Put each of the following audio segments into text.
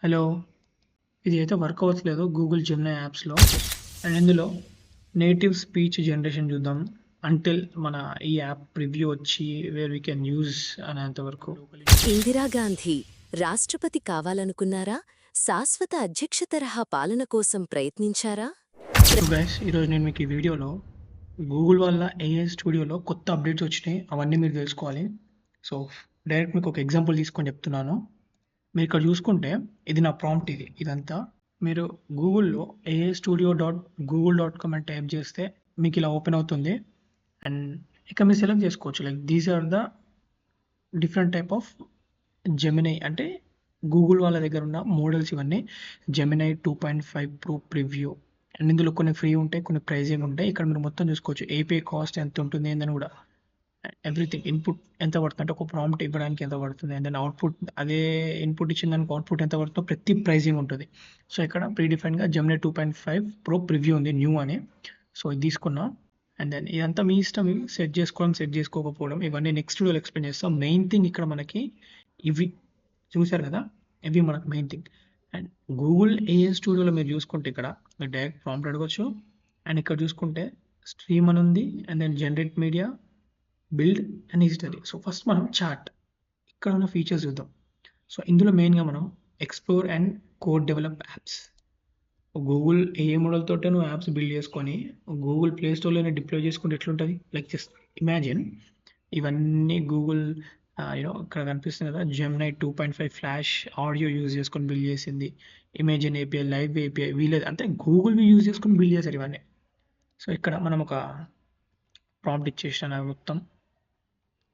Hello! ఇది అయితే work అవ్వట్లేదు గూగుల్ జెమినీ యాప్స్‌లో. అండ్ ఇందులో నేటివ్ స్పీచ్ జనరేషన్ చూద్దాం. అంటిల్ మన ఈ యాప్ ప్రివ్యూ వచ్చి వేర్ వి కెన్ యూజ్ అనేంత వరకు. ఇందిరాగాంధీ రాష్ట్రపతి కావాలనుకున్నారా? శాశ్వత అధ్యక్ష తరహా పాలన కోసం ప్రయత్నించారా? సో గైస్ ఈరోజు నేను మీకు ఈ వీడియోలో గూగుల్ వాళ్ళ ఏఐ స్టూడియోలో కొత్త అప్డేట్స్ వచ్చినాయి. అవన్నీ మీరు తెలుసుకోవాలి. సో డైరెక్ట్ మీకు ఒక ఎగ్జాంపుల్ తీసుకొని చెప్తున్నాను. మీరు ఇక్కడ చూసుకుంటే ఇది నా ప్రాంప్ట్ ఇదంతా. మీరు గూగుల్‌లో ai-studio.google.com అని టైప్ చేస్తే మీకు ఇలా ఓపెన్ అవుతుంది. అండ్ ఇక్కడ మీరు సెలెక్ట్ చేసుకోవచ్చు. Like these are the different type of Gemini అంటే గూగుల్ వాళ్ళ దగ్గర ఉన్న మోడల్స్ ఇవన్నీ. జెమినీ 2.5 ప్రో ప్రివ్యూ అండ్ ఇందులో కొన్ని ఫ్రీ ఉంటాయి, కొన్ని ప్రైజింగ్ ఉంటాయి. ఇక్కడ మీరు మొత్తం చూసుకోవచ్చు. ఏపీఐ కాస్ట్ ఎంత ఉంటుంది ఏందని కూడా. ఎవ్రీథింగ్ ఇన్పుట్ ఎంత పడుతుంది అంటే ఒక ప్రాంప్ట్ ఇవ్వడానికి ఎంత పడుతుంది అండ్ దెన్ అవుట్పుట్ అదే ఇన్పుట్ ఇచ్చిన దానికి అవుట్పుట్ ఎంత పడుతుందో ప్రతి ప్రైజింగ్ ఉంటుంది. సో ఇక్కడ ప్రీడిఫైన్గా జెమినీ 2.5 ప్రో ప్రివ్యూ ఉంది న్యూ అని. సో ఇది తీసుకున్నా అండ్ దెన్ ఇదంతా మీ ఇష్టం. సెట్ చేసుకోవడం సెట్ చేసుకోకపోవడం ఇవన్నీ నెక్స్ట్ వీడియోలో ఎక్స్ప్లెయిన్ చేస్తాం. మెయిన్ థింగ్ ఇక్కడ మనకి ఇవి చూసారు కదా, ఇవి మనకు main thing. And Google AI స్టూడియోలో మీరు చూసుకుంటే ఇక్కడ మీరు డైరెక్ట్ ప్రాంప్ట్ అడగచ్చు. అండ్ ఇక్కడ చూసుకుంటే స్ట్రీమ్ అని ఉంది and then generate media, build and history. So first మనం చార్ట్ ఇక్కడ ఉన్న ఫీచర్స్ చూద్దాం. సో ఇందులో మెయిన్గా మనం explore and code develop apps. Google ఏ మోడల్ తోటే నువ్వు యాప్స్ బిల్డ్ చేసుకొని గూగుల్ ప్లే స్టోర్లోనే డిప్లాయ్ చేసుకుంటే ఎట్లుంటుంది. లైక్ జస్ట్ ఇమాజిన్ ఇవన్నీ గూగుల్ ఇక్కడ కనిపిస్తుంది కదా, జెమినీ 2.5 ఫ్లాష్ ఆడియో యూజ్ చేసుకొని బిల్డ్ చేసింది. ఇమేజిన్ ఏపీఐ, లైవ్ ఏపీఐ వీలేదు అంటే గూగుల్వి యూజ్ చేసుకొని బిల్డ్ చేశారు ఇవన్నీ. సో ఇక్కడ మనం ఒక ప్రాంప్ట్ ఇచ్చేసాను మొత్తం.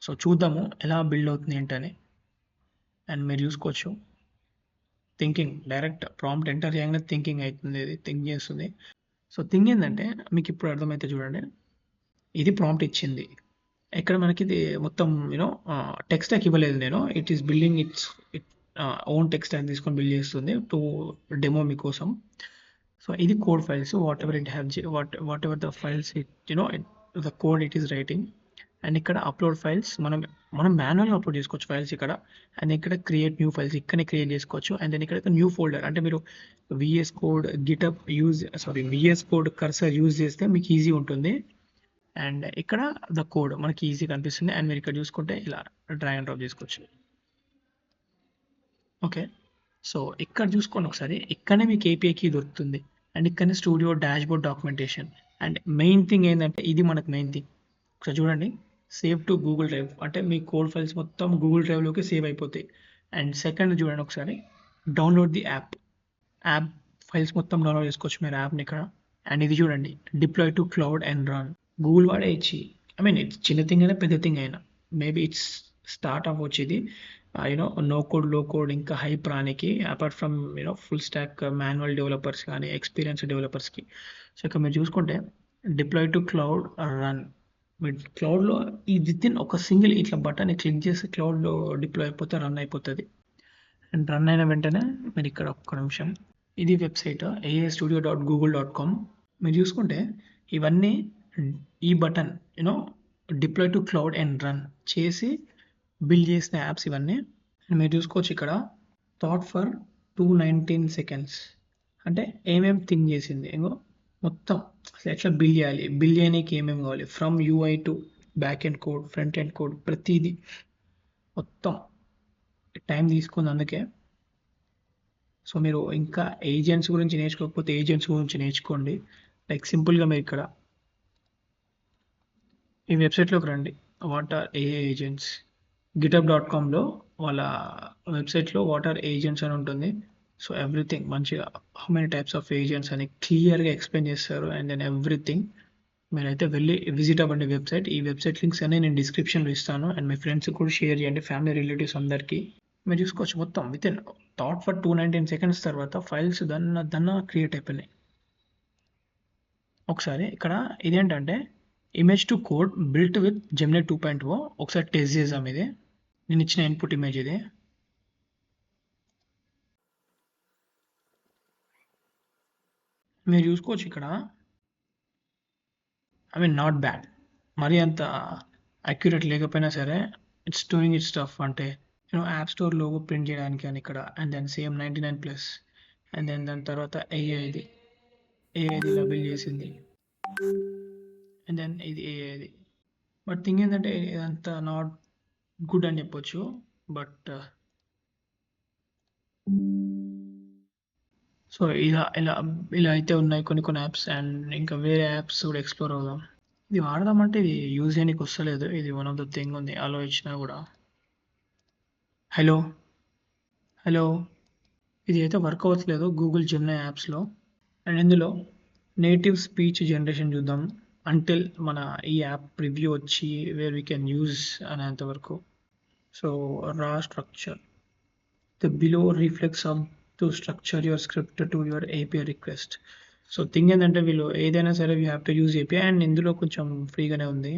సో చూద్దాము ఎలా బిల్డ్ అవుతుంది ఏంటని. అండ్ మీరు చూసుకోవచ్చు థింకింగ్ డైరెక్ట్ ప్రాంప్ట్ ఎంటర్ చేయగానే థింకింగ్ అవుతుంది, ఇది థింక్ చేస్తుంది. సో థింగ్ ఏంటంటే మీకు ఇప్పుడు అర్థమైతే చూడండి, ఇది ప్రాంప్ట్ ఇచ్చింది. ఇక్కడ మనకి ఇది మొత్తం టెక్స్ట్ టాక్ ఇవ్వలేదు నేను. It is building its own text talk తీసుకొని బిల్డ్ చేస్తుంది టు డెమో మీకోసం. సో ఇది code files whatever it have whatever the files the code it is writing. And ఇక్కడ అప్లోడ్ ఫైల్స్ మనం మాన్యువల్గా upload చేసుకోవచ్చు ఫైల్స్ ఇక్కడ. And ఇక్కడ క్రియేట్ న్యూ ఫైల్స్ ఇక్కడనే క్రియేట్ చేసుకోవచ్చు. అండ్ దెన్ ఇక్కడ న్యూ ఫోల్డర్ అంటే మీరు VS code GitHub VS code Cursor use చేస్తే మీకు ఈజీ ఉంటుంది. అండ్ ఇక్కడ ద కోడ్ మనకి ఈజీ కనిపిస్తుంది. అండ్ మీరు ఇక్కడ చూసుకుంటే ఇలా డ్రాగ్ అండ్ డ్రాప్ చేసుకోవచ్చు. ఓకే, సో ఇక్కడ చూసుకోండి ఒకసారి, ఇక్కడనే మీకు ఏపీఐ కీ దొరుకుతుంది. అండ్ ఇక్కడనే studio dash board documentation. And main thing ఏంటంటే ఇది మనకు మెయిన్ థింగ్. ఒకసారి చూడండి, సేవ్ టు గూగుల్ డ్రైవ్ అంటే మీ కోడ్ ఫైల్స్ మొత్తం గూగుల్ డ్రైవ్లోకి సేవ్ అయిపోతాయి. అండ్ సెకండ్ చూడండి ఒకసారి, డౌన్లోడ్ ది యాప్ ఫైల్స్ మొత్తం డౌన్లోడ్ చేసుకోవచ్చు మీరు యాప్ని ఇక్కడ. అండ్ ఇది చూడండి, deploy to cloud and run. Google వాడే ఇచ్చి ఇట్స్ చిన్న థింగ్ అయినా పెద్ద థింగ్ అయినా మేబీ ఇట్స్ స్టార్ట్ అవ్వచ్చు ఇది నో కోడ్ లో కోడ్ ఇంకా హైప్ రానికి, apart from full stack manual developers కానీ ఎక్స్పీరియన్స్ డెవలపర్స్కి. సో ఇక్కడ మీరు చూసుకుంటే డిప్లాయ్ టు క్లౌడ్ రన్, మీరు క్లౌడ్లో ఈ వితిన్ ఒక సింగిల్ ఇట్లా బటన్ క్లిక్ చేసి క్లౌడ్లో డిప్లాయ్ అయిపోతే రన్ అయిపోతుంది. అండ్ రన్ అయిన వెంటనే మీరు ఇక్కడ ఒక్క నిమిషం, ఇది వెబ్సైట్ ai-studio.google.com. మీరు చూసుకుంటే ఇవన్నీ ఈ button deploy to cloud and run చేసి బిల్డ్ చేసిన యాప్స్ ఇవన్నీ. అండ్ మీరు చూసుకోవచ్చు ఇక్కడ థాట్ ఫర్ 219 సెకండ్స్ అంటే ఏమేమి థింక్ చేసింది మొత్తం అసలు ఎట్లా బిల్డ్ చేయాలి, బిల్డ్ చేయడానికి ఏమేమి కావాలి, from UI to back end code front end code ప్రతిదీ మొత్తం టైం తీసుకుంది అందుకే. సో మీరు ఇంకా ఏజెంట్స్ గురించి నేర్చుకోకపోతే ఏజెంట్స్ గురించి నేర్చుకోండి. లైక్ సింపుల్గా మీరు ఇక్కడ ఈ వెబ్సైట్లోకి రండి, వాట్ ఆర్ ఏఐ ఏజెంట్స్. github.comలో వాళ్ళ వెబ్సైట్లో వాట్ ఆర్ ఏజెంట్స్ అని ఉంటుంది. సో ఎవ్రీథింగ్ మంచిగా how many types of agents అని క్లియర్గా ఎక్స్ప్లెయిన్ చేస్తారు. అండ్ దెన్ ఎవ్రీథింగ్ మీరైతే వెళ్ళి విజిట్ అవ్వండి వెబ్సైట్. ఈ వెబ్సైట్ లింక్స్ అన్ని నేను డిస్క్రిప్షన్లో ఇస్తాను. అండ్ మీ ఫ్రెండ్స్కి కూడా షేర్ చేయండి, ఫ్యామిలీ రిలేటివ్స్ అందరికీ. మీరు చూసుకోవచ్చు మొత్తం వితిన్ థాట్ ఫర్ 219 సెకండ్స్ తర్వాత ఫైల్స్ దన్న క్రియేట్ అయిపోయినాయి. ఒకసారి ఇక్కడ ఇదేంటంటే image to code built with Gemini 2.0. ఒకసారి టెస్ట్ చేద్దాం. ఇది నేను ఇచ్చిన ఇన్పుట్ ఇమేజ్ ఇది. మీరు చూసుకోవచ్చు ఇక్కడ నాట్ బ్యాడ్, మరీ అంత అక్యురేట్ లేకపోయినా సరే ఇట్స్ డూయింగ్ ఇట్ స్టఫ్. అంటే యాప్ స్టోర్ లోగో ప్రింట్ చేయడానికి అని ఇక్కడ and then same 99+ and then దాని తర్వాత ఏఐది ఇలా బిల్డ్ చేసింది అండ్ దెన్ ఇది ఏఐది బట్ థింగ్ ఏంటంటే ఇదంతా నాట్ గుడ్ అని చెప్పొచ్చు బట్ సో ఇలా అయితే ఉన్నాయి కొన్ని యాప్స్ అండ్ ఇంకా వేరే యాప్స్ కూడా ఎక్స్‌ప్లోర్ అవుదాం. ఇది వాడదామంటే ఇది యూజ్ చేయనీకి వస్తలేదు. ఇది వన్ ఆఫ్ ద థింగ్ ఉంది. అలో ఇచ్చినా కూడా. హలో! హలో! ఇది అయితే వర్క్ అవ్వట్లేదు గూగుల్ జెమినీ యాప్స్‌లో. అండ్ ఇందులో నేటివ్ స్పీచ్ జనరేషన్ చూద్దాం. అంటిల్ మన ఈ యాప్ ప్రివ్యూ వచ్చి వేర్ వి కెన్ యూజ్ అనేంత వరకు. సో రా structure. The below reflects of to structure your script to your API request. So thing ఏంటంటే వీళ్ళు ఏదైనా సరే you have to use API and ఇందులో కొంచెం ఫ్రీగానే ఉంది.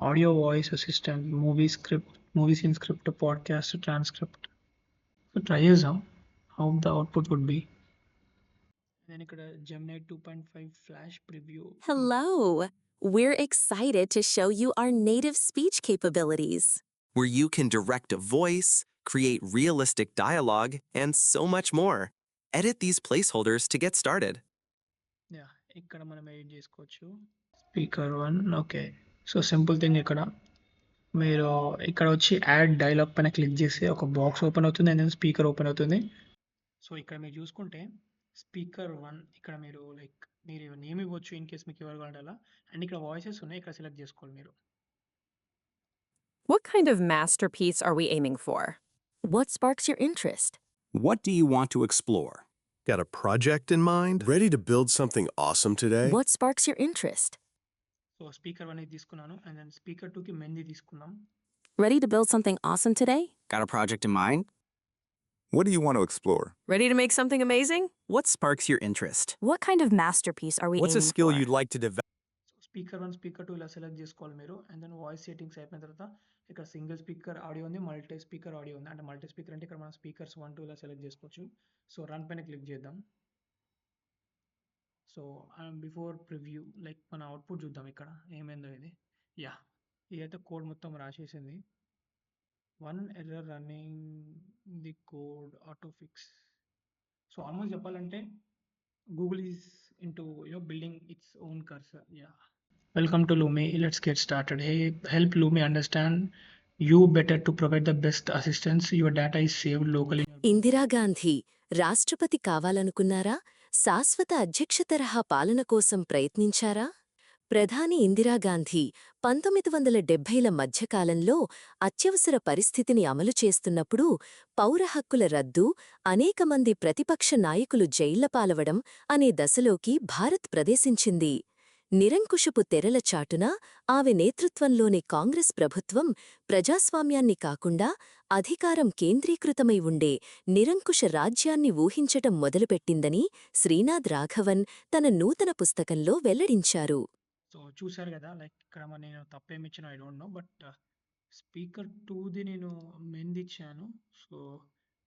Audio voice assistant, movie scene script, podcast transcript. So try చేద్దాం how the output would be. నేను ఇక్కడ Gemini 2.5 flash preview. Hello! We're excited to show you our native speech capabilities. where you can direct a voice, create realistic dialogue, and so much more. Edit these placeholders to get started. Yeah ఇక్కడ మనం edit చేసుకోవచ్చు. Speaker 1 okay. So simple thing ఇక్కడ మీరు ఇక్కడ వచ్చి add dialogue పైన click చేస్తే ఒక బాక్స్ ఓపెన్ అవుతుంది అండ్ దెన్ స్పీకర్ ఓపెన్ అవుతుంది. సో ఇక్కడ మీరు చూసుకుంటే స్పీకర్ 1 ఇక్కడ మీరు మీరు నేమ్ ఇవ్వచ్చు ఇన్ కేస్ మీకు ఎవరు కావాలంటే అలా. అండ్ ఇక్కడ వాయిసెస్ ఉన్నాయి ఇక్కడ సెలెక్ట్ చేసుకోవాలి మీరు. What kind of masterpiece are we aiming for? What sparks your interest? What do you want to explore? Got a project in mind? Ready to build something awesome today? What sparks your interest? So speaker 1 ఇది తీసుకున్నాను and then speaker 2కి మెహందీ తీసుకున్నాం. Ready to build something awesome today? Got a project in mind? What do you want to explore? Ready to make something amazing? What sparks your interest? What kind of masterpiece are we What's a aiming skill for? you'd like to develop? So speaker 1 speaker 2 ఇలా select చేసుకోవాలి మీరు and then voice settings అయిపోయిన తర్వాత ఇక్కడ single speaker audio ఉంది, multi speaker audio ఉంది. అంటే multi speaker అంటే ఇక్కడ మనం స్పీకర్స్ 1 2 ఇలా సెలెక్ట్ చేసుకోవచ్చు. సో రన్ పైన క్లిక్ చేద్దాం. సో బిఫోర్ ప్రివ్యూ మన అవుట్పుట్ చూద్దాం ఇక్కడ ఏమైందో ఇది. యా ఇదైతే కోడ్ మొత్తం రాసేసింది. 1 error running the code auto fix. So almost చెప్పాలంటే Google is into building its own cursor. Yeah welcome to లూమి. Let's get started. Help లూమి understand you better to provide the best assistance. Your data is saved locally. Indira Gandhi రాష్ట్రపతి కావాలనుకున్నారా? శాశ్వత అధ్యక్ష తరహా పాలన కోసం ప్రయత్నించారా? ప్రధాని ఇందిరాగాంధీ 1970ల మధ్యకాలంలో అత్యవసర పరిస్థితిని అమలు చేస్తున్నప్పుడు పౌర హక్కుల రద్దు, అనేక మంది ప్రతిపక్ష నాయకులు జైళ్లపాలవడం అనే దశలోకి భారత్ ప్రవేశించింది. నిరంకుశపు తెరల చాటున ఆమె నేతృత్వంలోని కాంగ్రెస్ ప్రభుత్వం ప్రజాస్వామ్యాన్ని కాకుండా అధికారం కేంద్రీకృతమై ఉండే నిరంకుశ రాజ్యాన్ని ఊహించటం మొదలుపెట్టిందని శ్రీనాథ్ రాఘవన్ తన నూతన పుస్తకంలో వెల్లడించారు. సో చూశారు కదా ఇక్కడ నేను తప్పేమిచ్చాను I don't know but speaker 2ది నేను మెహందీ ఇచ్చాను. So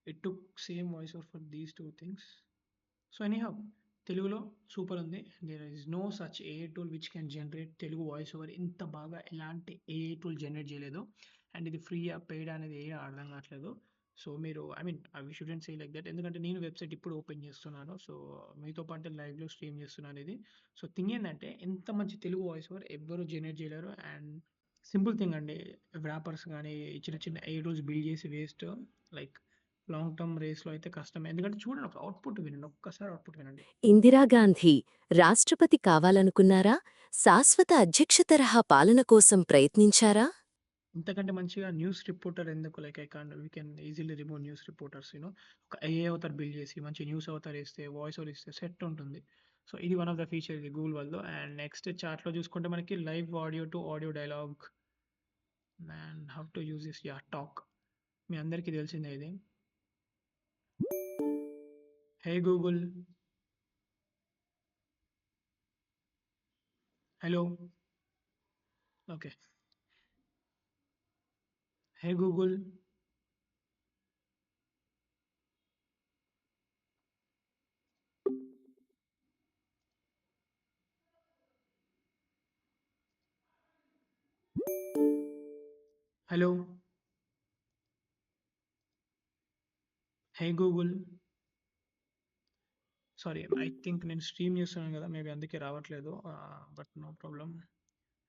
it took same voice over for these 2 things. So anyhow తెలుగులో సూపర్ ఉంది. There is no such AI tool which can generate Telugu voice over. ఇంత బాగా ఎలాంటి ఏఐ టూల్ జనరేట్ చేయలేదు. అండ్ ఇది ఫ్రీయా పెయిడ్ అనేది ఏ అర్థం కావట్లేదు. సో మీరు we shouldn't say like that. ఎందుకంటే నేను వెబ్సైట్ ఇప్పుడు ఓపెన్ చేస్తున్నాను. సో మీతో పాటు లైవ్లో స్ట్రీమ్ చేస్తున్నాను ఇది. సో థింగ్ ఏంటంటే ఎంత మంచి తెలుగు వాయిస్ ఓవర్ ఎవ్వరూ జనరేట్ చేయలేరు. అండ్ సింపుల్ థింగ్ అండి, వ్రాపర్స్ కానీ చిన్న చిన్న ఏఐ టూల్స్ బిల్డ్ చేసి వేస్ట్. లాంగ్ టర్మ్ రేస్లో అయితే కష్టమే. ఎందుకంటే చూడండి అవుట్పుట్ వినండి, ఒక్కసారి అవుట్పుట్ వినండి. ఇందిరాగాంధీ రాష్ట్రపతి కావాలనుకున్నారా? శాశ్వత అధ్యక్ష తరహా పాలన కోసం ప్రయత్నించారా? ఇంతకంటే మంచిగా న్యూస్ రిపోర్టర్ ఎందుకు? We can easily remove news reporters. ఒక ఏఐ అవతార్ బిల్డ్ చేసి మంచి న్యూస్ అవతార్ ఇస్తే వాయిస్ ఓవర్ ఇస్తే సెట్ ఉంటుంది. సో ఇది వన్ ఆఫ్ ద ఫీచర్ ఇది గూగుల్ వాళ్ళు. అండ్ నెక్స్ట్ చార్ట్లో చూసుకుంటే మనకి live audio to audio dialogue and how to use this. Yeah talk మీ అందరికీ తెలిసిందే ఇది. Hey Google, hello, okay. Hey Google, hello, hey Google sorry I think నేను స్ట్రీమ్ చేస్తున్నాను కదా మేబీ అందుకే రావట్లేదు బట్ నో ప్రాబ్లం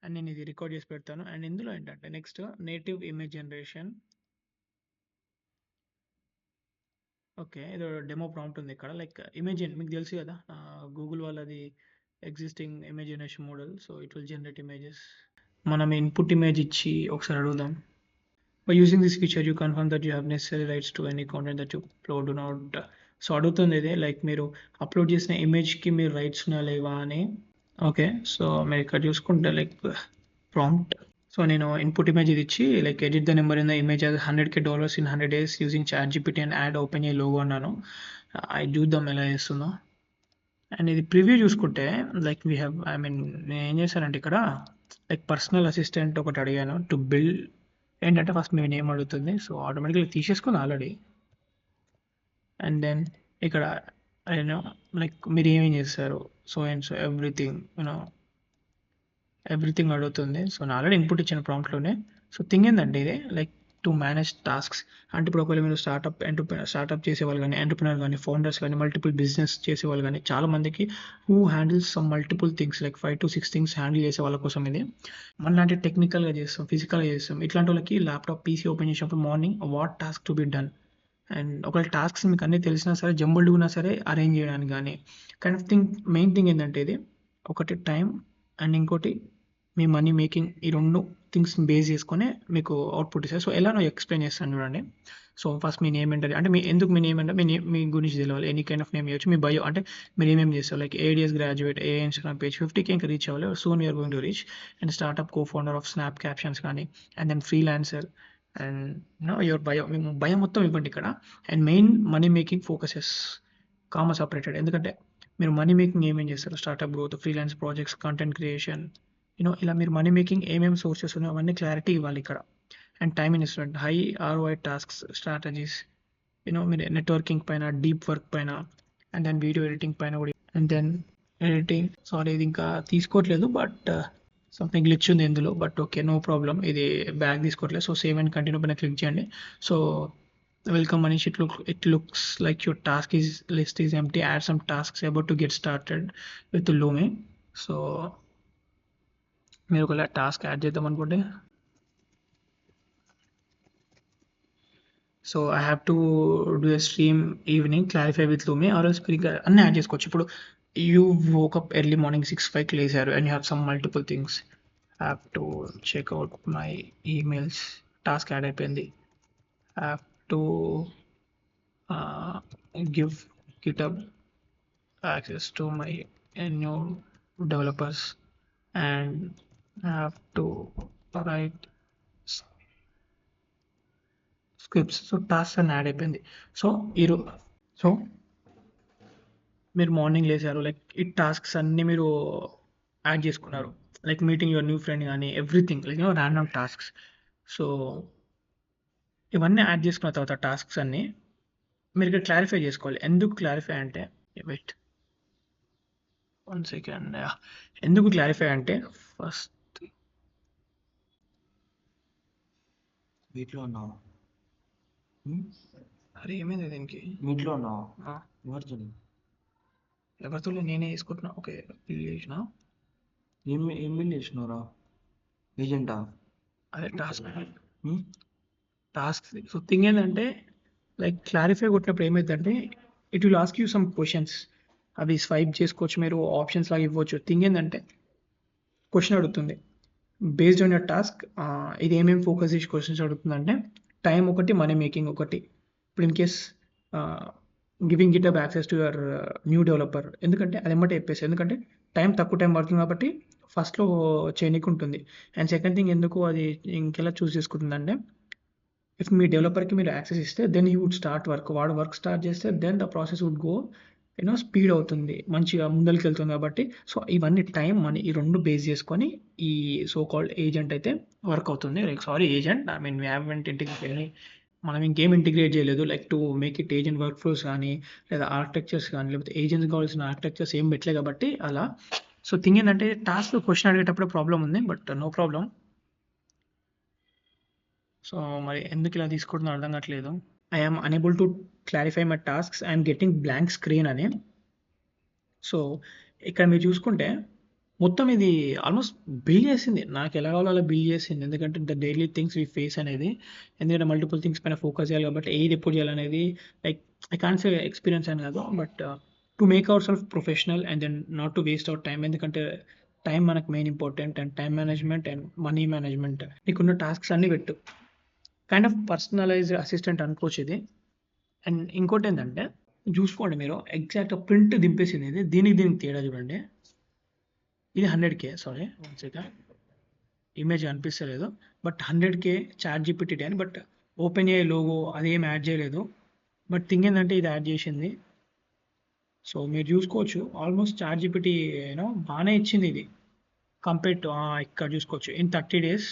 అండ్ నేను ఇది రికార్డ్ చేసి పెడతాను అండ్ ఇందులో ఏంటంటే next native image generation okay ఏదో డెమో ప్రాంప్ట్ ఉంది ఇక్కడ లైక్ ఇమేజిన్ మీకు తెలుసు కదా గూగుల్ వాళ్ళది existing image generation model so it will generate images మనం ఇన్పుట్ ఇమేజ్ ఇచ్చి ఒకసారి అడుగుదాం By using this feature, you confirm that you have necessary rights to any content that you upload. Do not so అడుగుతుంది ఇదే like మీరు upload చేసిన ఇమేజ్కి మీరు rights ఉన్నా లేవా అని ఓకే సో మీరు ఇక్కడ చూసుకుంటే లైక్ ప్రాంప్ట్ సో నేను ఇన్పుట్ ఇమేజ్ ఇది ఇచ్చి like edit the number in the image as $100K in 100 days using ChatGPT and add OpenAI logo అన్నాను ఐ చూద్దాం ఎలా చేస్తుందో అండ్ ఇది ప్రివ్యూ చూసుకుంటే like we have I mean నేను ఏం చేశానంటే ఇక్కడ లైక్ పర్సనల్ అసిస్టెంట్ ఒకటి అడిగాను టు బిల్డ్ ఏంటంటే ఫస్ట్ మేము నేమ్ అడుగుతుంది సో ఆటోమేటిక్గా తీసేసుకుంది ఆల్రెడీ అండ్ దెన్ ఇక్కడ యూనో లైక్ మీరు ఏమేం చేస్తారు సో అండ్ సో ఎవ్రీథింగ్ అడుగుతుంది సో నేను ఆల్రెడీ ఇన్పుట్ ఇచ్చిన ప్రాంప్ట్లోనే సో థింగ్ ఏంటంటే ఇదే లైక్ టు మేనేజ్ టాస్క్స్ అంటే ఇప్పుడు ఒకవేళ మీరు స్టార్ట్అప్ చేసేవాళ్ళు కానీ ఎంటర్ప్రినర్ కానీ ఫౌండర్స్ కానీ మల్టిపుల్ బిజినెస్ చేసేవాళ్ళు కానీ చాలా మందికి who handles some multiple things like 5 to 6 things handle చేసే వాళ్ళ కోసం ఇది మనలాంటి టెక్నికల్గా చేస్తాం ఫిజికల్గా చేస్తాం ఇట్లాంటి వాళ్ళకి ల్యాప్టాప్ పీసీ ఓపెన్ చేసినప్పుడు morning what task to be done and ఒకవేళ టాస్క్స్ మీకు అన్నీ తెలిసినా సరే జంబుల్డ్ ఉన్నా సరే అరేంజ్ చేయడానికి కానీ kind of thing main thing ఏంటంటే ఇది ఒకటి టైం అండ్ ఇంకోటి మీ మనీ మేకింగ్ ఈ రెండు థింగ్స్ బేస్ చేసుకొని మీకు అవుట్పుట్ ఇస్తారు సో ఎలానో ఎక్స్ప్లెయిన్ చేస్తాను చూడండి సో ఫస్ట్ మీ నేమ్ ఏంటంటే అంటే ఎందుకు మీ నేమ్ అంటే మీ గురించి తెలియాలి ఎనీ కైండ్ ఆఫ్ నేమ్ ఇవ్వచ్చు మీ బయో అంటే మీరు ఏమేమి చేస్తారు like ADS graduate a Instagram page 50K ఇంకా రీచ్ అవ్వాలి soon we're going to reach and startup co founder of snap captions కానీ and then freelancer and your bio మొత్తం ఇవ్వండి ఇక్కడ and main money making focuses commerce operated ఎందుకంటే మీరు money making ఏమేం చేస్తారు startup growth freelance projects content creation ఇలా మీరు మనీ మేకింగ్ ఏమేమి సోర్సెస్ ఉన్నాయో అవన్నీ క్లారిటీ ఇవ్వాలి ఇక్కడ and time investment high ROI tasks strategies మీరు నెట్వర్కింగ్ పైన డీప్ వర్క్ పైన అండ్ దెన్ వీడియో ఎడిటింగ్ పైన కూడా అండ్ దెన్ ఎడిటింగ్ సారీ ఇది ఇంకా తీసుకోవట్లేదు బట్ సంథింగ్ గ్లిచ్ ఉంది ఇందులో బట్ ఓకే నో ప్రాబ్లం ఇది బ్యాక్ తీసుకోవట్లేదు సో సేవ్ అండ్ కంటిన్యూ పైన క్లిక్ చేయండి so welcome Manish it looks like your task list is empty add some tasks about to get started with Loomi so మీరు ఒకవేళ task add చేద్దాం అనుకుంటే so I have to do a stream evening clarify with Loomi or speaker అన్నీ add చేసుకోవచ్చు ఇప్పుడు you woke up early morning 6-5 లేసారు and you have some multiple things have to check out my emails task add అయిపోయింది have to give GitHub access to my new developers and have to write scripts so task అని add అయిపోయింది so so మీరు morning లేసారు like ఈ tasks అన్నీ మీరు add చేసుకున్నారు like meeting your new friend కానీ everything like random tasks so ఇవన్నీ యాడ్ చేసుకున్న తర్వాత టాస్క్స్ అన్నీ మీరు ఇక్కడ క్లారిఫై చేసుకోవాలి ఎందుకు క్లారిఫై అంటే వెయిట్ 1 సెకండ్ ఎందుకు క్లారిఫై అంటే ఫస్ట్ వీటిలో ఉన్నావా అరే ఏమైంది దీనికి వీటిలో ఉన్నావా ఎవరితో నేనే వేసుకుంటున్నా ఓకే బిల్ చేసిన ఏం బిల్ చేసినారా ఏజెంటా అదే టాస్క్ సో థింగ్ ఏంటంటే లైక్ క్లారిఫై కొట్టినప్పుడు ఏమైందంటే it will ask you some questions అవి స్వైప్ చేసుకోవచ్చు మీరు ఆప్షన్స్ లాగా ఇవ్వచ్చు థింగ్ ఏంటంటే క్వశ్చన్ అడుగుతుంది బేస్డ్ ఆన్ యర్ టాస్క్ ఇది ఏమేమి ఫోకస్ చేసి క్వశ్చన్స్ అడుగుతుందంటే టైం ఒకటి మనీ మేకింగ్ ఒకటి ఇప్పుడు in case giving GitHub access to your new developer ఎందుకంటే అది ఎమ్మటే చెప్పేసి ఎందుకంటే తక్కువ టైం పడుతుంది కాబట్టి ఫస్ట్లో చేయనీకి ఉంటుంది అండ్ సెకండ్ థింగ్ ఎందుకు అది ఇంకెలా చూస్ చేసుకుంటుందంటే ఇఫ్ మీ డెవలపర్కి మీరు యాక్సెస్ ఇస్తే దెన్ హీ వుడ్ స్టార్ట్ వాడు వర్క్ స్టార్ట్ చేస్తే then the process would go speed అవుతుంది మంచిగా ముందరికి వెళ్తుంది కాబట్టి సో ఇవన్నీ టైం మనీ ఈ రెండు బేస్ చేసుకొని ఈ సో కాల్డ్ ఏజెంట్ అయితే వర్క్ అవుతుంది like sorry agent I mean we haven't integrate మనం ఇంకేం ఇంటిగ్రేట్ చేయలేదు like to make it agent work flows కానీ లేదా ఆర్కిటెక్చర్స్ కానీ లేకపోతే ఏజెంట్స్ కావాల్సిన ఆర్కిటెక్చర్స్ ఏం పెట్టలే కాబట్టి అలా సో థింగ్ ఏంటంటే టాస్క్ క్వశ్చన్ అడిగేటప్పుడు ప్రాబ్లం ఉంది బట్ నో ప్రాబ్లం సో మరి ఎందుకు ఇలా తీసుకుంటున్నా అర్థం కావట్లేదు I am unable to clarify my tasks, I'm getting blank screen అని. సో ఇక్కడ మీరు చూసుకుంటే మొత్తం ఇది ఆల్మోస్ట్ బిల్డ్ చేసింది. నాకు ఎలా కావాలో అలా బిల్డ్ చేసింది. ఎందుకంటే the daily things we face అనేది, ఎందుకంటే మల్టిపుల్ థింగ్స్ పైన ఫోకస్ చేయాలి కాబట్టి ఏది ఎప్పుడు చేయాలనేది like I can't say experience అని కాదు, but to make our self professional and then not to waste our time. ఎందుకంటే టైం మనకు main important, and time management and money management. నీకున్న టాస్క్స్ అన్నీ పెట్టు, కైండ్ ఆఫ్ పర్సనలైజ్డ్ అసిస్టెంట్ అనుకోవచ్చు ఇది. And ఇంకోటి ఏంటంటే చూసుకోండి మీరు, ఎగ్జాక్ట్గా ప్రింట్ దింపేసింది ఇది. దీనికి తేడా చూడండి. ఇది 100K, sorry one second, image అనిపిస్తలేదు, బట్ 100K ChatGPT అని, బట్ ఓపెన్ ఏ లోగో అదేం యాడ్ చేయలేదు. బట్ థింగ్ ఏంటంటే ఇది యాడ్ చేసింది. సో మీరు చూసుకోవచ్చు ఆల్మోస్ట్ ChatGPT బాగానే ఇచ్చింది ఇది కంపేర్ టు ఇక్కడ చూసుకోవచ్చు ఇన్ 30 days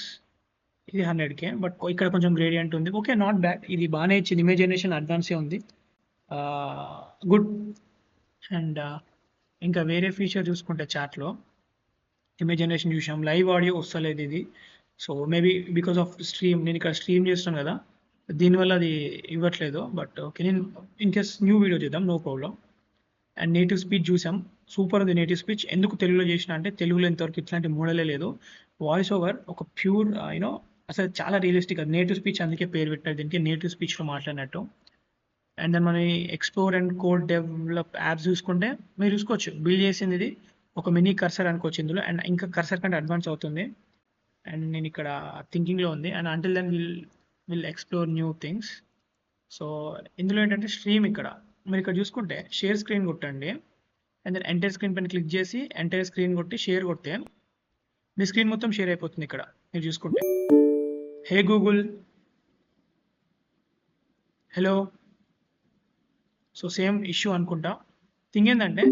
ఇది 100K, బట్ ఇక్కడ కొంచెం గ్రేడియంట్ ఉంది. ఓకే, నాట్ బ్యాడ్, ఇది బాగానే ఇచ్చింది. ఇమేజ్ జనరేషన్ అడ్వాన్సే ఉంది, గుడ్. అండ్ ఇంకా వేరే ఫీచర్ చూసుకుంటే చాట్లో ఇమేజ్ జనరేషన్ చూసాం, లైవ్ ఆడియో వస్తలేదు ఇది. So maybe because of stream, నేను ఇక్కడ స్ట్రీమ్ చేస్తాను కదా, దీనివల్ల అది ఇవ్వట్లేదు. బట్ ఓకే, నేను ఇన్ కేస్ న్యూ వీడియో చేద్దాం, no problem. And native speech చూసాం, సూపర్ ఉంది నేటివ్ స్పీచ్. ఎందుకు తెలుగులో చేసిన అంటే తెలుగులో ఇంతవరకు ఇట్లాంటి మోడలే లేదు. వాయిస్ ఓవర్ ఒక ప్యూర్ అసలు చాలా రియలిస్టిక్, అది నేటివ్ స్పీచ్, అందుకే పేరు పెట్టారు దీనికి, నేటివ్ స్పీచ్లో మాట్లాడినట్టు. అండ్ దెన్ మన explore and code develop apps చూసుకుంటే మీరు చూసుకోవచ్చు, బిల్డ్ చేసింది ఇది ఒక మినీ కర్సర్ అనుకోవచ్చు ఇందులో, అండ్ ఇంకా కర్సర్ కంటే అడ్వాన్స్ అవుతుంది. అండ్ నేను ఇక్కడ థింకింగ్లో ఉంది, and until then will explore new things. So ఇందులో ఏంటంటే స్ట్రీమ్, ఇక్కడ మీరు ఇక్కడ చూసుకుంటే షేర్ స్క్రీన్ కొట్టండి, అండ్ దెన్ ఎంటైర్ స్క్రీన్ పైన క్లిక్ చేసి ఎంటైర్ స్క్రీన్ కొట్టి షేర్ కొడితే మీ స్క్రీన్ మొత్తం షేర్ అయిపోతుంది. ఇక్కడ మీరు చూసుకుంటే hey Google, hello. So same issue అనుకుంటా. థింగ్ ఏంటంటే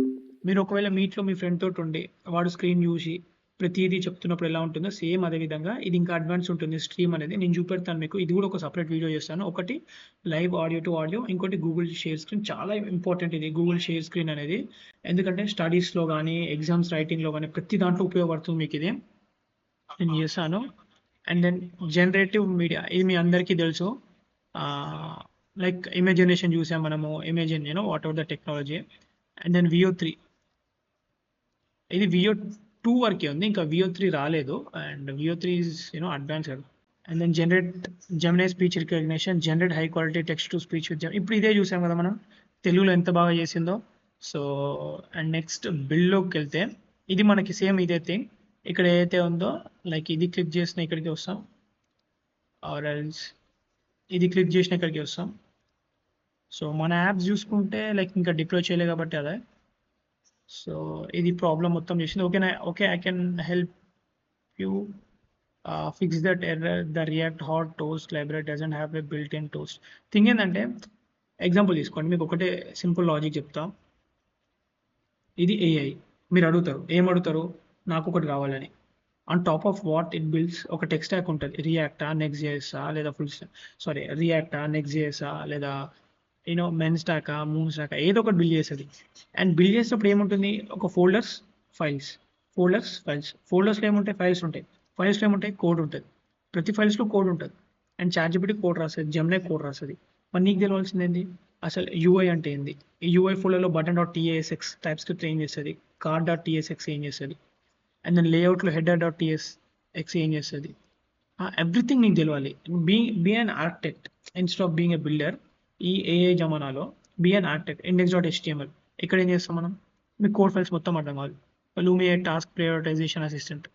మీరు ఒకవేళ మీట్లో మీ ఫ్రెండ్ తోటి ఉండి వాడు స్క్రీన్ చూసి ప్రతిదీ చెప్తున్నప్పుడు ఎలా ఉంటుందో సేమ్ అదే విధంగా ఇది ఇంకా అడ్వాన్స్ ఉంటుంది స్ట్రీమ్ అనేది. నేను చూపెడతాను మీకు, ఇది కూడా ఒక సపరేట్ వీడియో చేస్తాను. ఒకటి లైవ్ ఆడియో టు ఆడియో, ఇంకోటి గూగుల్ షేర్ స్క్రీన్. చాలా ఇంపార్టెంట్ ఇది గూగుల్ షేర్ స్క్రీన్ అనేది, ఎందుకంటే స్టడీస్లో కానీ ఎగ్జామ్స్ రైటింగ్లో కానీ ప్రతి దాంట్లో ఉపయోగపడుతుంది మీకు ఇది. నేను చేస్తాను. అండ్ దెన్ జనరేటివ్ మీడియా, ఇది మీ అందరికీ తెలుసు. లైక్ ఇమేజ్ జనరేషన్ చూసాం మనము, Imagen whatever the technology. And then VO3, ఇది VO2 వరకే ఉంది, ఇంకా VO3 రాలేదు. And VO3 is advanced. And then Gemini speech recognition, generate high quality text to speech with ఇప్పుడు ఇదే చూసాం కదా మనం తెలుగులో ఎంత బాగా చేసిందో. సో అండ్ నెక్స్ట్ బిల్డ్లోకి వెళ్తే ఇది మనకి సేమ్ ఇదే థింగ్. ఇక్కడ ఏదైతే ఉందో లైక్ ఇది క్లిక్ చేసిన ఇక్కడికి వస్తాం, ఆర్ ఎల్స్ ఇది క్లిక్ చేసిన ఇక్కడికి వస్తాం. సో మన యాప్స్ చూసుకుంటే లైక్ ఇంకా డిప్లాయ్ చేయలేదు కాబట్టి అదే. సో ఇది ప్రాబ్లం మొత్తం చేసింది. Okay, I can help you fix that error. The react hot toast library doesn't have a built in toast. Thing ఏంటంటే ఎగ్జాంపుల్ తీసుకోండి, మీకు ఒకటే సింపుల్ లాజిక్ చెప్తా. ఇది AI, మీరు అడుగుతారు, ఏం అడుగుతారు, నాకు ఒకటి కావాలని. On top of what it builds ఒక టెక్స్ట్ స్టాక్ ఉంటుంది, రియాక్టా, నెక్స్ట్.js లేదా రియాక్టా, నెక్స్ట్.js లేదా మెన్ స్టాకా, మూన్ స్టాకా, ఏదో ఒకటి బిల్డ్ చేస్తుంది. అండ్ బిల్డ్ చేసేటప్పుడు ఏముంటుంది, ఒక ఫోల్డర్స్లో ఏముంటాయి, ఫైల్స్ ఉంటాయి. ఫైల్స్లో ఏముంటాయి, కోడ్ ఉంటుంది. ప్రతి ఫైల్స్లో కోడ్ ఉంటుంది. అండ్ ChatGPT కోడ్ రాస్తుంది, జెమినీ కోడ్ రాస్తుంది. మరి నీకు తెలియాల్సింది ఏంది, అసలు UI అంటే ఏంది. ఈ UI ఫోల్డర్లో button.tsx TypeScript ఏం చేస్తుంది, card.tsx ఏం చేస్తుంది, అండ్ దెన్ లేఅవుట్లో header.tsx ఏం చేస్తుంది. ఎవ్రీథింగ్ నీకు తెలియాలి. Be an architect instead of being a builder. ఈ AI జమానాలో బీ అన్ ఆర్కిటెక్ట్. index.html ఇక్కడ ఏం చేస్తాం మనం, మీ కోడ్ ఫైల్స్ మొత్తం అర్థం కావాలి. Loomi task prioritization assistant,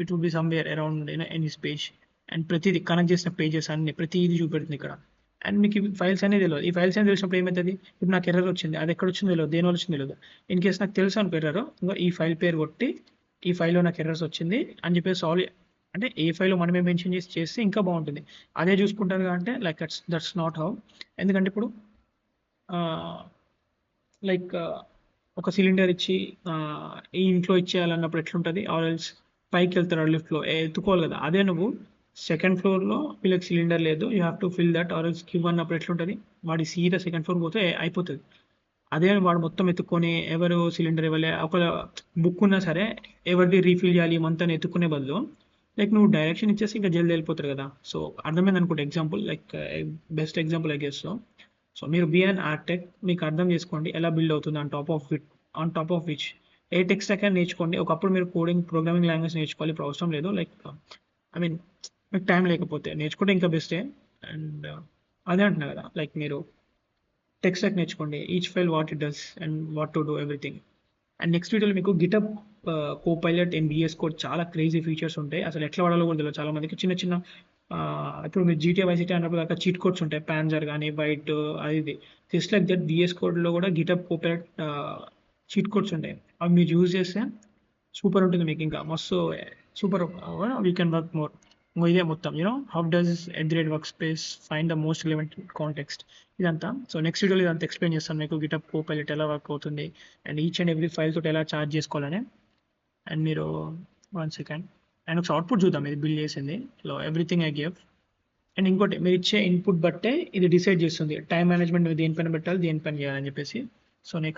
it would be somewhere around any page. And ప్రతిదీ కనెక్ట్ చేసిన పేజెస్ అన్ని ప్రతిదీ చూపెడుతుంది ఇక్కడ. అండ్ మీకు ఈ ఫైల్స్ అనేది తెలియదు. ఈ ఫైల్స్ అనేది తెలిసినప్పుడు ఏమవుతుంది, ఇప్పుడు నాకు ఎర్రర్ వచ్చింది, అది ఎక్కడ వచ్చిందో తెలియదు, దేనివల్ల వచ్చిందో తెలియదు. ఇన్ కేస్ నాకు తెలుసు అనుకో ఎర్రర్, ఇంకా ఈ ఫైల్ పేరు కొట్టి ఈ ఫైల్లో నాకు ఎర్రర్స్ వచ్చింది అని చెప్పేసి సాల్వ్, అంటే ఏ ఫైల్లో మనమే మెన్షన్ చేస్తే ఇంకా బాగుంటుంది. అదే చూసుకుంటారు అంటే లైక్ దట్స్ నాట్ హౌ. ఎందుకంటే ఇప్పుడు లైక్ ఒక సిలిండర్ ఇచ్చి ఈ ఇంట్లో ఇచ్చేయాలన్నప్పుడు ఎట్లుంటుంది, ఆర్ ఎల్స్ పైకి వెళ్తారు లిఫ్ట్లో ఎత్తుకోవాలి కదా, అదే నువ్వు సెకండ్ ఫ్లోర్లో వీళ్ళకి సిలిండర్ లేదు, you have to fill that, or else queue అన్నప్పుడు ఎట్లుంటుంది, వాడి సీదా సెకండ్ ఫ్లోర్ పోతే అయిపోతుంది. అదే వాడు మొత్తం ఎత్తుకొని ఎవరు సిలిండర్ ఇవ్వలే, ఒక బుక్ ఉన్నా సరే ఎవరిది రీఫిల్ చేయాలి మంత్ అని ఎత్తుకునే బదులు లైక్ నువ్వు డైరెక్షన్ ఇచ్చేసి ఇంకా జల్ది వెళ్ళిపోతారు కదా. సో అర్థమైంది అనుకుంటే example like best example I guess. So మీరు బి అండ్ ఆర్టెక్ మీకు అర్థం చేసుకోండి ఎలా బిల్డ్ అవుతుంది on top of which A tech stock అని నేర్చుకోండి. ఒకప్పుడు మీరు కోడింగ్ ప్రోగ్రామింగ్ లాంగ్వేజ్ నేర్చుకోవాలి, ఇప్పుడు అవసరం లేదు. లైక్ ఐ మీన్ మీకు టైం లేకపోతే నేర్చుకుంటే ఇంకా బెస్టే. అండ్ అదే అంటున్నా కదా, లైక్ మీరు టెక్ స్టాక్ నేర్చుకోండి, each file what it does and what to do everything. And next వీడియోలో మీకు get-up Copilot in VS code చాలా క్రేజీ ఫీచర్స్ ఉంటాయి. అసలు ఎట్లా వాడాలో కూడా తెలియదు చాలా మందికి. చిన్న చిన్న ఇప్పుడు మీరు GTA Vice City అన్నప్పుడు దాకా చీట్ కోడ్స్ ఉంటాయి, పాన్జర్ కానీ వైట్ అది ఇది. జస్ట్ లైక్ దట్ VS కోడ్లో కూడా గిటప్ కోపైలట్ చీట్ కోడ్స్ ఉంటాయి. అవి మీరు యూజ్ చేస్తే సూపర్ ఉంటుంది, మీకు ఇంకా మస్తు super we can work more. ఇదే మొత్తం how does work space find the most relevant context ఇదంతా. సో నెక్స్ట్ వీడియోలో ఇదంతా ఎక్స్ప్లెయిన్ చేస్తాను మీకు, గిటప్ కోపైలట్ ఎలా వర్క్ అవుతుంది and each and every file తోటి ఎలా చార్జ్ చేసుకోవాలని. అండ్ మీరు 1 సెకండ్ అండ్ ఒకసారి అవుట్పుట్ చూద్దాం ఇది బిల్డ్ చేసింది. So everything I give. And ఇంకోటి మీరు ఇచ్చే ఇన్పుట్ బట్టే ఇది డిసైడ్ చేస్తుంది టైం మేనేజ్మెంట్ మీరు దేనిపైన పెట్టాలి దేనిపైన చేయాలని చెప్పేసి. సో నేను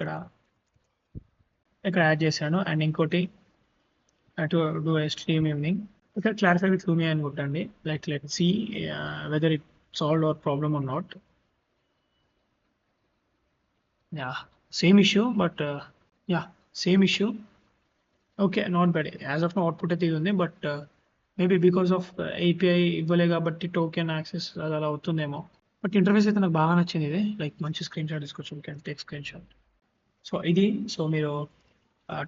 ఇక్కడ యాడ్ చేశాను. అండ్ ఇంకోటి to do a stream evening ఇక్కడ క్లారిఫై విత్ లూమియా అని కొట్టండి. Like let see whether it solve our problem or not. Same issue but same issue. Okay, not bad. As of no output అయితే ఇది ఉంది, but maybe because of API ఇవ్వలే కాబట్టి token access అది అలా అవుతుందేమో. బట్ ఇంటర్ఫేస్ అయితే నాకు బాగా నచ్చింది ఇది. లైక్ మంచి స్క్రీన్ షాట్ తీసుకోవచ్చు, you can take screen shot. So ఇది. సో మీరు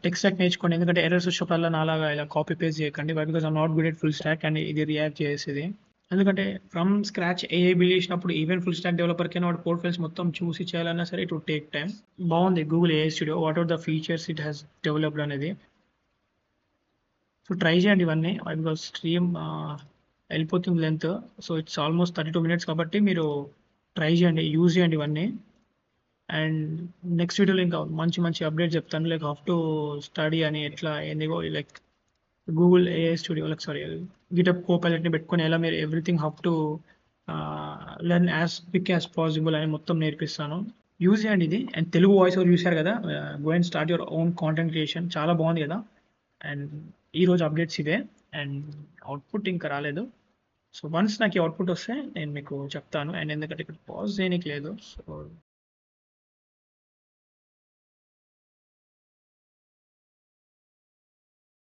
టెక్ స్టాక్ నేర్చుకోండి, ఎందుకంటే ఎర్రర్స్ వచ్చినప్పుడల్లా నాలాగా ఇలా కాపీ పేస్ట్ చేయకండి. Because I'm not good at full stack and ఇది రియాక్ట్ చేసేది. ఎందుకంటే ఫ్రమ్ స్క్రాచ్ AI బిల్డ్ చేసినప్పుడు ఈవెన్ ఫుల్ స్టాక్ డెవలపర్కైనా వాడు కోడ్ ఫైల్స్ మొత్తం చూసి చేయాలన్నా సరే ఇట్ వుడ్ టేక్ టైం. బాగుంది Google AI studio, what are the features it has developed అనేది. సో ట్రై చేయండి ఇవన్నీ, బికాస్ స్ట్రీమ్ వెళ్ళిపోతుంది length. So it's almost 32 minutes కాబట్టి మీరు ట్రై చేయండి, యూజ్ చేయండి ఇవన్నీ. అండ్ నెక్స్ట్ వీడియోలో ఇంకా మంచి మంచి అప్డేట్ చెప్తాను, లైక్ హౌ టు స్టడీ అని ఎట్లా ఏందిగో like Google AI studio like sorry GitHub కోపైలట్ని పెట్టుకొని ఎలా మీరు everything how to learn as quick as possible అని మొత్తం నేర్పిస్తాను. యూజ్ చేయండి ఇది. అండ్ తెలుగు వాయిస్ ఓవర్ చూశారు కదా, go and start your own content creation, చాలా బాగుంది కదా. అండ్ ఈరోజు అప్డేట్స్ ఇవే. అండ్ అవుట్పుట్ ఇంకా రాలేదు. సో వన్స్ నాకు ఈ అవుట్పుట్ వస్తే నేను మీకు చెప్తాను. అండ్ ఎందుకంటే ఇక్కడ పాజ్ చేయడానికి లేదు, సో